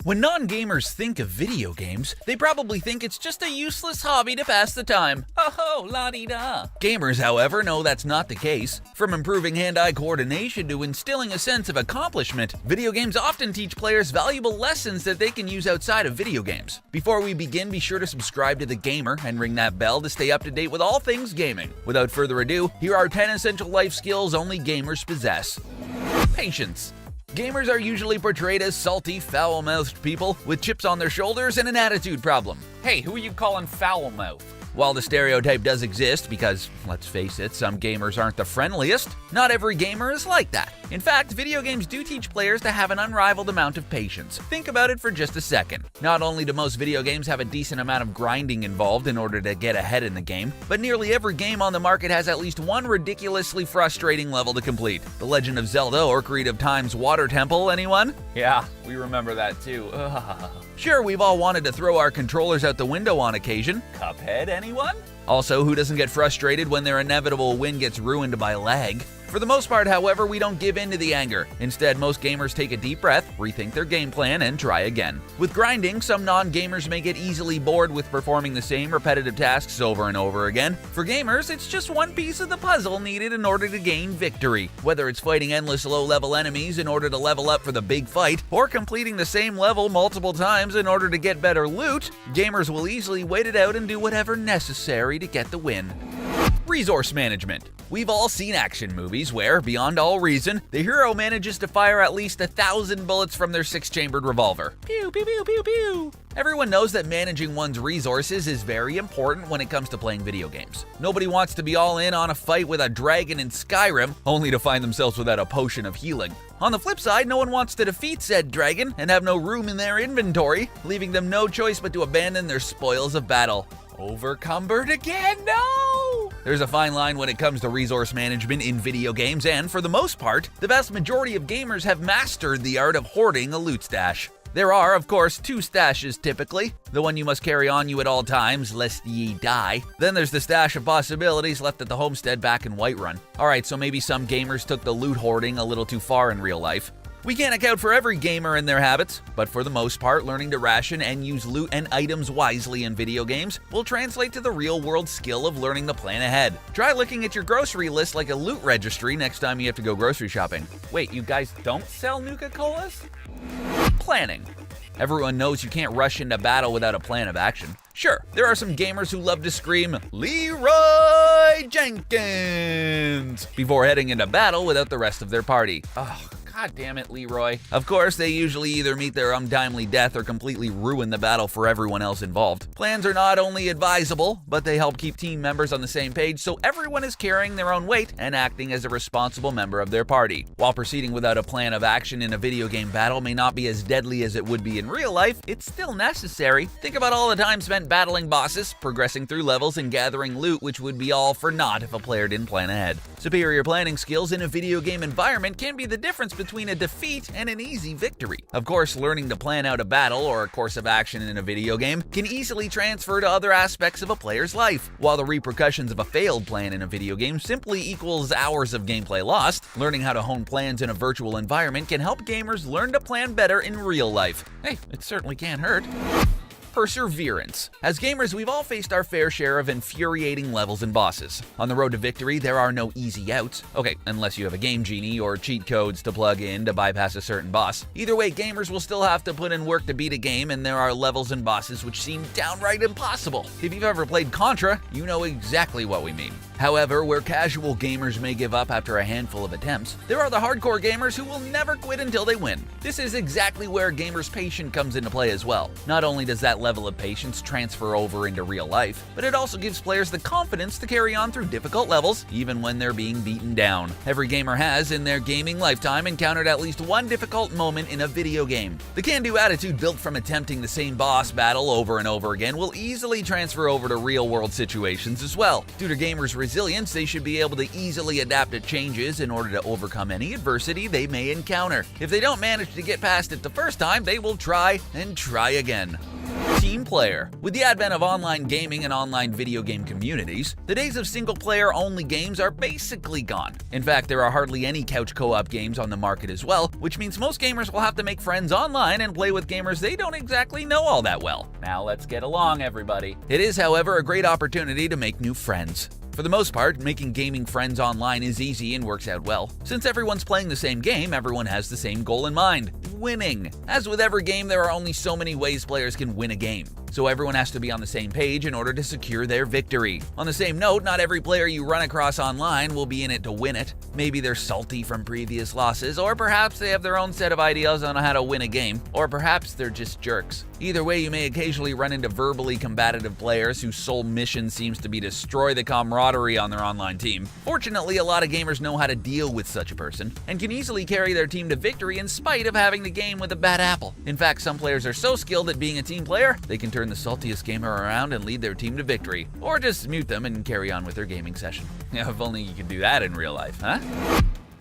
When non-gamers think of video games, they probably think it's just a useless hobby to pass the time. Oh, la-di-da. Gamers, however, know that's not the case. From improving hand-eye coordination to instilling a sense of accomplishment, video games often teach players valuable lessons that they can use outside of video games. Before we begin, be sure to subscribe to The Gamer and ring that bell to stay up to date with all things gaming. Without further ado, here are 10 essential life skills only gamers possess. Patience. Gamers are usually portrayed as salty, foul-mouthed people with chips on their shoulders and an attitude problem. Hey, who are you calling foul-mouthed? While the stereotype does exist, because, let's face it, some gamers aren't the friendliest, not every gamer is like that. In fact, video games do teach players to have an unrivaled amount of patience. Think about it for just a second. Not only do most video games have a decent amount of grinding involved in order to get ahead in the game, but nearly every game on the market has at least one ridiculously frustrating level to complete. The Legend of Zelda or Ocarina of Time's Water Temple, anyone? Yeah, we remember that too. Sure, we've all wanted to throw our controllers out the window on occasion. Cuphead, anyone? Also, who doesn't get frustrated when their inevitable win gets ruined by lag? For the most part, however, we don't give in to the anger. Instead, most gamers take a deep breath, rethink their game plan, and try again. With grinding, some non-gamers may get easily bored with performing the same repetitive tasks over and over again. For gamers, it's just one piece of the puzzle needed in order to gain victory. Whether it's fighting endless low-level enemies in order to level up for the big fight, or completing the same level multiple times in order to get better loot, gamers will easily wait it out and do whatever necessary to get the win. Resource management. We've all seen action movies where, beyond all reason, the hero manages to fire at least 1,000 bullets from their 6-chambered revolver. Pew, pew, pew, pew, pew. Everyone knows that managing one's resources is very important when it comes to playing video games. Nobody wants to be all in on a fight with a dragon in Skyrim, only to find themselves without a potion of healing. On the flip side, no one wants to defeat said dragon and have no room in their inventory, leaving them no choice but to abandon their spoils of battle. Overcumbered again? No! There's a fine line when it comes to resource management in video games, and for the most part, the vast majority of gamers have mastered the art of hoarding a loot stash. There are, of course, 2 stashes typically, the one you must carry on you at all times, lest ye die. Then there's the stash of possibilities left at the homestead back in Whiterun. Alright, so maybe some gamers took the loot hoarding a little too far in real life. We can't account for every gamer and their habits, but for the most part, learning to ration and use loot and items wisely in video games will translate to the real-world skill of learning to plan ahead. Try looking at your grocery list like a loot registry next time you have to go grocery shopping. Wait, you guys don't sell Nuka-Colas? Planning. Everyone knows you can't rush into battle without a plan of action. Sure, there are some gamers who love to scream, "Leroy Jenkins!" before heading into battle without the rest of their party. God damn it, Leroy. Of course, they usually either meet their untimely death or completely ruin the battle for everyone else involved. Plans are not only advisable, but they help keep team members on the same page so everyone is carrying their own weight and acting as a responsible member of their party. While proceeding without a plan of action in a video game battle may not be as deadly as it would be in real life, it's still necessary. Think about all the time spent battling bosses, progressing through levels, and gathering loot, which would be all for naught if a player didn't plan ahead. Superior planning skills in a video game environment can be the difference between a defeat and an easy victory. Of course, learning to plan out a battle or a course of action in a video game can easily transfer to other aspects of a player's life. While the repercussions of a failed plan in a video game simply equals hours of gameplay lost, learning how to hone plans in a virtual environment can help gamers learn to plan better in real life. Hey, it certainly can't hurt. Perseverance. As gamers, we've all faced our fair share of infuriating levels and bosses. On the road to victory, there are no easy outs. Okay, unless you have a game genie or cheat codes to plug in to bypass a certain boss. Either way, gamers will still have to put in work to beat a game, and there are levels and bosses which seem downright impossible. If you've ever played Contra, you know exactly what we mean. However, where casual gamers may give up after a handful of attempts, there are the hardcore gamers who will never quit until they win. This is exactly where gamers' patience comes into play as well. Not only does that level of patience transfer over into real life, but it also gives players the confidence to carry on through difficult levels, even when they're being beaten down. Every gamer has, in their gaming lifetime, encountered at least one difficult moment in a video game. The can-do attitude built from attempting the same boss battle over and over again will easily transfer over to real-world situations as well. Due to gamers' resilience, they should be able to easily adapt to changes in order to overcome any adversity they may encounter. If they don't manage to get past it the first time, they will try and try again. Team player. With the advent of online gaming and online video game communities, the days of single-player only games are basically gone. In fact, there are hardly any couch co-op games on the market as well, which means most gamers will have to make friends online and play with gamers they don't exactly know all that well. Now let's get along, everybody. It is, however, a great opportunity to make new friends. For the most part, making gaming friends online is easy and works out well. Since everyone's playing the same game, everyone has the same goal in mind: winning. As with every game, there are only so many ways players can win a game, so everyone has to be on the same page in order to secure their victory. On the same note, not every player you run across online will be in it to win it. Maybe they're salty from previous losses, or perhaps they have their own set of ideas on how to win a game, or perhaps they're just jerks. Either way, you may occasionally run into verbally combative players whose sole mission seems to be to destroy the camaraderie on their online team. Fortunately, a lot of gamers know how to deal with such a person, and can easily carry their team to victory in spite of having the game with a bad apple. In fact, some players are so skilled at being a team player, they can turn the saltiest gamer around and lead their team to victory, or just mute them and carry on with their gaming session. If only you could do that in real life, huh?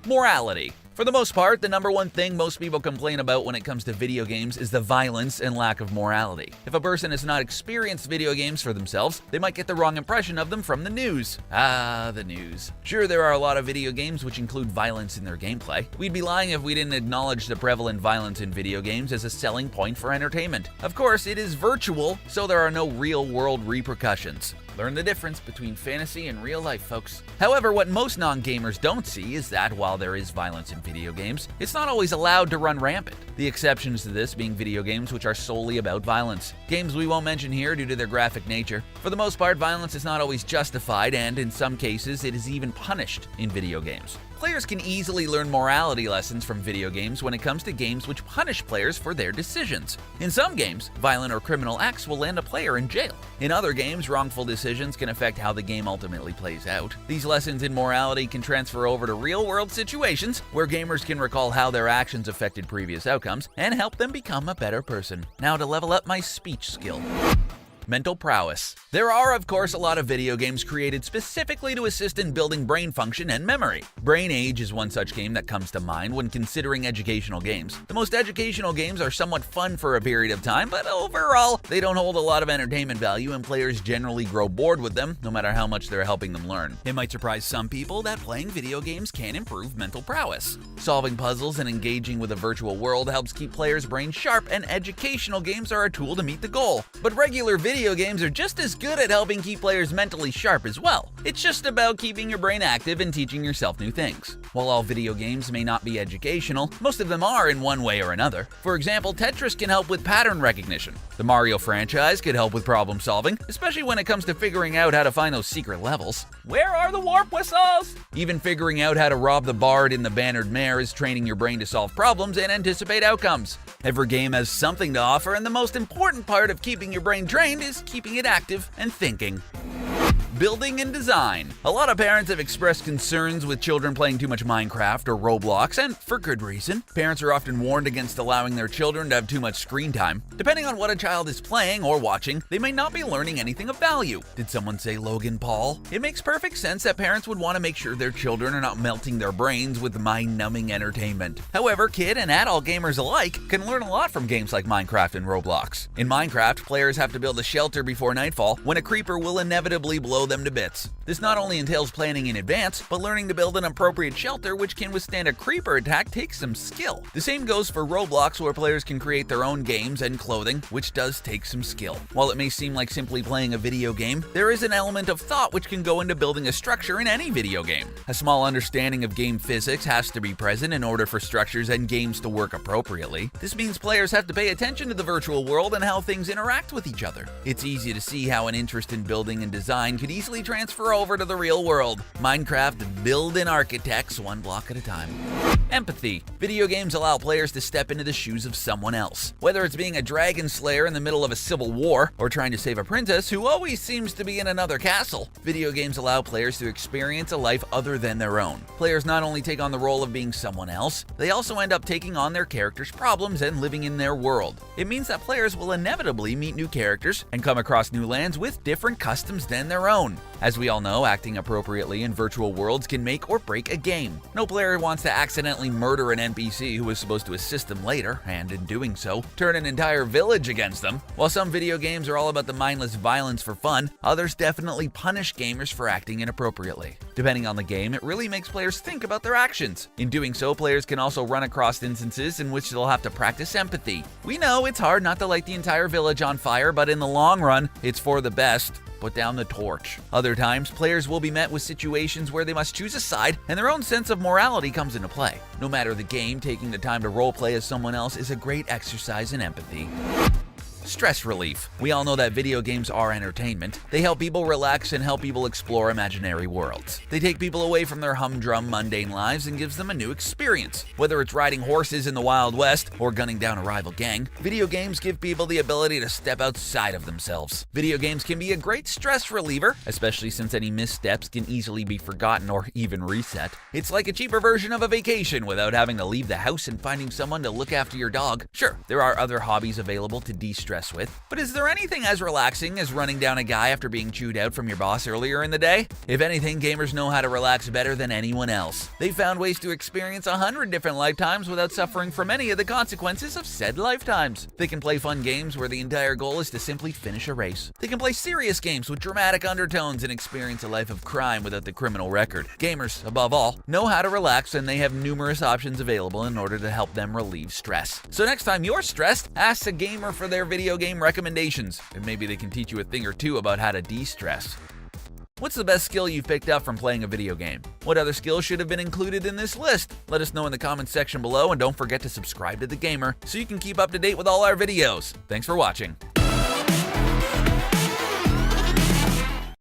Morality. For the most part, the number one thing most people complain about when it comes to video games is the violence and lack of morality. If a person has not experienced video games for themselves, they might get the wrong impression of them from the news. The news. Sure, there are a lot of video games which include violence in their gameplay. We'd be lying if we didn't acknowledge the prevalent violence in video games as a selling point for entertainment. Of course, it is virtual, so there are no real-world repercussions. Learn the difference between fantasy and real life, folks. However, what most non-gamers don't see is that while there is violence in video games, it's not always allowed to run rampant. The exceptions to this being video games which are solely about violence. Games we won't mention here due to their graphic nature. For the most part, violence is not always justified, and in some cases, it is even punished in video games. Players can easily learn morality lessons from video games when it comes to games which punish players for their decisions. In some games, violent or criminal acts will land a player in jail. In other games, wrongful decisions can affect how the game ultimately plays out. These lessons in morality can transfer over to real-world situations where gamers can recall how their actions affected previous outcomes and help them become a better person. Now to level up my speech skill. Mental prowess. There are, of course, a lot of video games created specifically to assist in building brain function and memory. Brain Age is one such game that comes to mind when considering educational games. The most educational games are somewhat fun for a period of time, but overall, they don't hold a lot of entertainment value and players generally grow bored with them, no matter how much they're helping them learn. It might surprise some people that playing video games can improve mental prowess. Solving puzzles and engaging with a virtual world helps keep players' brains sharp, and educational games are a tool to meet the goal. But regular video games are just as good at helping keep players mentally sharp as well. It's just about keeping your brain active and teaching yourself new things. While all video games may not be educational, most of them are in one way or another. For example, Tetris can help with pattern recognition. The Mario franchise could help with problem solving, especially when it comes to figuring out how to find those secret levels. Where are the warp whistles? Even figuring out how to rob the bard in the Bannered Mare is training your brain to solve problems and anticipate outcomes. Every game has something to offer, and the most important part of keeping your brain trained is keeping it active and thinking. Building and design. A lot of parents have expressed concerns with children playing too much Minecraft or Roblox, and for good reason. Parents are often warned against allowing their children to have too much screen time. Depending on what a child is playing or watching, they may not be learning anything of value. Did someone say Logan Paul? It makes perfect sense that parents would want to make sure their children are not melting their brains with mind-numbing entertainment. However, kid and adult gamers alike can learn a lot from games like Minecraft and Roblox. In Minecraft, players have to build a shelter before nightfall when a creeper will inevitably blow them to bits. This not only entails planning in advance, but learning to build an appropriate shelter which can withstand a creeper attack takes some skill. The same goes for Roblox, where players can create their own games and clothing, which does take some skill. While it may seem like simply playing a video game, there is an element of thought which can go into building a structure in any video game. A small understanding of game physics has to be present in order for structures and games to work appropriately. This means players have to pay attention to the virtual world and how things interact with each other. It's easy to see how an interest in building and design could easily transfer over to the real world. Minecraft build-in architects one block at a time. Empathy. Video games allow players to step into the shoes of someone else. Whether it's being a dragon slayer in the middle of a civil war, or trying to save a princess who always seems to be in another castle, video games allow players to experience a life other than their own. Players not only take on the role of being someone else, they also end up taking on their character's problems and living in their world. It means that players will inevitably meet new characters and come across new lands with different customs than their own. own. As we all know, acting appropriately in virtual worlds can make or break a game. No player wants to accidentally murder an NPC who is supposed to assist them later, and in doing so, turn an entire village against them. While some video games are all about the mindless violence for fun, others definitely punish gamers for acting inappropriately. Depending on the game, it really makes players think about their actions. In doing so, players can also run across instances in which they'll have to practice empathy. We know it's hard not to light the entire village on fire, but in the long run, it's for the best. Put down the torch. Other times, players will be met with situations where they must choose a side, and their own sense of morality comes into play. No matter the game, taking the time to roleplay as someone else is a great exercise in empathy. Stress relief. We all know that video games are entertainment. They help people relax and help people explore imaginary worlds. They take people away from their humdrum, mundane lives and gives them a new experience. Whether it's riding horses in the Wild West or gunning down a rival gang, video games give people the ability to step outside of themselves. Video games can be a great stress reliever, especially since any missteps can easily be forgotten or even reset. It's like a cheaper version of a vacation without having to leave the house and finding someone to look after your dog. Sure, there are other hobbies available to de-stress with, but is there anything as relaxing as running down a guy after being chewed out from your boss earlier in the day? If anything, gamers know how to relax better than anyone else. They've found ways to experience 100 different lifetimes without suffering from any of the consequences of said lifetimes. They can play fun games where the entire goal is to simply finish a race. They can play serious games with dramatic undertones and experience a life of crime without the criminal record. Gamers, above all, know how to relax, and they have numerous options available in order to help them relieve stress. So next time you're stressed, ask a gamer for their video game recommendations, and maybe they can teach you a thing or two about how to de-stress. What's the best skill you've picked up from playing a video game? What other skills should have been included in this list? Let us know in the comments section below, and don't forget to subscribe to The Gamer so you can keep up to date with all our videos. Thanks for watching.